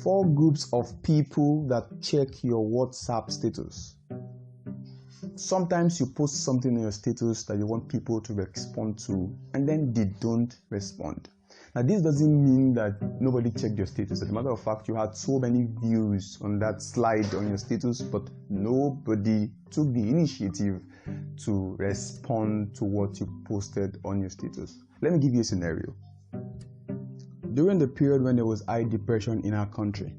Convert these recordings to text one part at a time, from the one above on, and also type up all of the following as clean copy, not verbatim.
4 groups of people that check your WhatsApp status. Sometimes you post something in your status that you want people to respond to, and then they don't respond. Now, this doesn't mean that nobody checked your status. As a matter of fact, you had so many views on that slide on your status, but nobody took the initiative to respond to what you posted on your status. Let me give you a scenario. During the period when there was high depression in our country,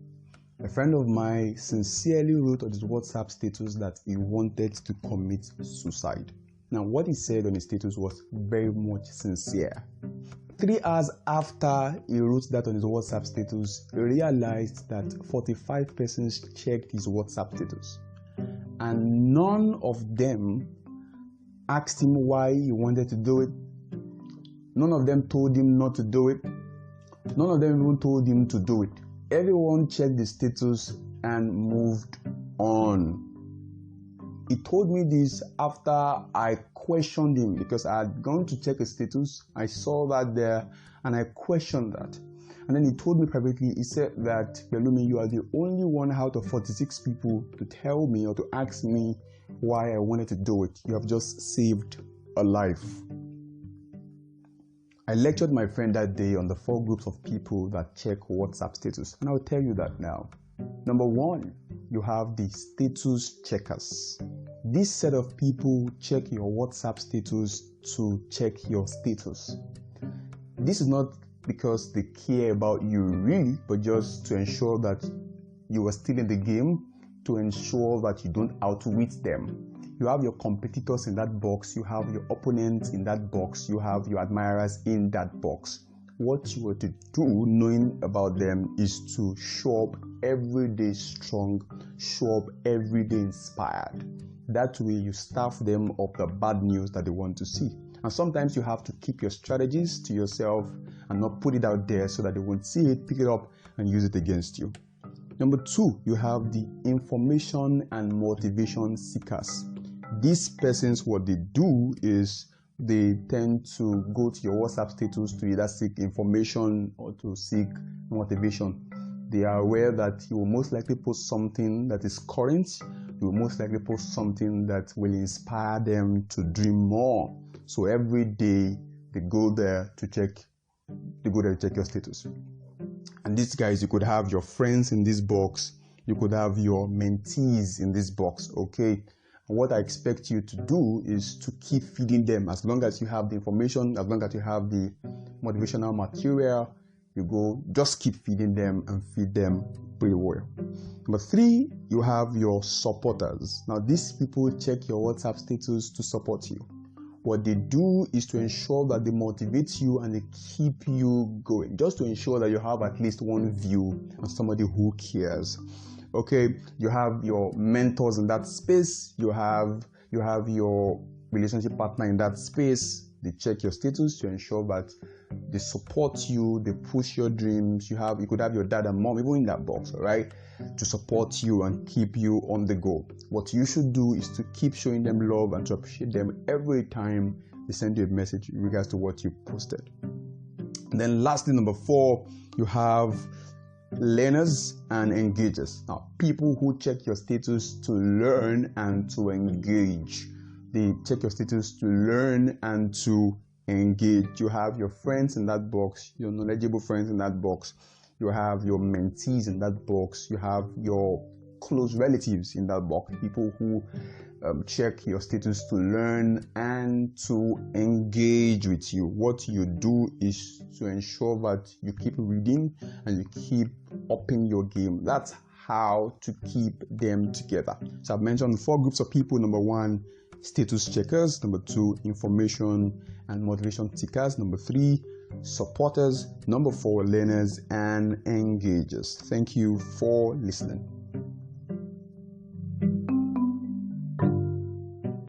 a friend of mine sincerely wrote on his WhatsApp status that he wanted to commit suicide. Now, what he said on his status was very much sincere. 3 hours after he wrote that on his WhatsApp status, he realized that 45 persons checked his WhatsApp status, and none of them asked him why he wanted to do it. None of them told him not to do it. None of them even told him to do it. Everyone checked the status and moved on. He told me this after I questioned him, because I had gone to check his status. I saw that there and I questioned that. And then he told me privately, he said that, Pelumi, you are the only one out of 46 people to tell me or to ask me why I wanted to do it. You have just saved a life. I lectured my friend that day on the 4 groups of people that check WhatsApp status, and I'll tell you that now. Number 1, you have the status checkers. This set of people check your WhatsApp status to check your status. This is not because they care about you really, but just to ensure that you are still in the game, to ensure that you don't outwit them. You have your competitors in that box, you have your opponents in that box, you have your admirers in that box. What you are to do, knowing about them, is to show up every day strong, show up every day inspired. That way you staff them of the bad news that they want to see. And sometimes you have to keep your strategies to yourself and not put it out there so that they won't see it, pick it up, and use it against you. Number 2, you have the information and motivation seekers. These persons, what they do is they tend to go to your WhatsApp status to either seek information or to seek motivation. They are aware that you will most likely post something that is current. You will most likely post something that will inspire them to dream more. So every day they go there to check your status. And these guys, you could have your friends in this box. You could have your mentees in this box, okay? And what I expect you to do is to keep feeding them. As long as you have the information, as long as you have the motivational material, just keep feeding them and feed them pretty well. Number 3, you have your supporters. Now, these people check your WhatsApp status to support you. What they do is to ensure that they motivate you and they keep you going, just to ensure that you have at least one view on somebody who cares. Okay, you have your mentors in that space, you have your relationship partner in that space. They check your status to ensure that they support you, they push your dreams. You could have your dad and mom even in that box, all right, to support you and keep you on the go. What you should do is to keep showing them love and to appreciate them every time they send you a message in regards to what you posted. And then lastly, number 4, you have learners and engagers. Now, people who check your status to learn and to engage. They check your status to learn and to engage. You have your friends in that box, your knowledgeable friends in that box. You have your mentees in that box. You have your close relatives in that box. People who check your status to learn and to engage with you. What you do is to ensure that you keep reading and you keep upping your game. That's how to keep them together. So I've mentioned 4 groups of people. Number 1, status checkers. Number 2, information and motivation seekers. Number 3, supporters. Number 4, learners and engagers. Thank you for listening.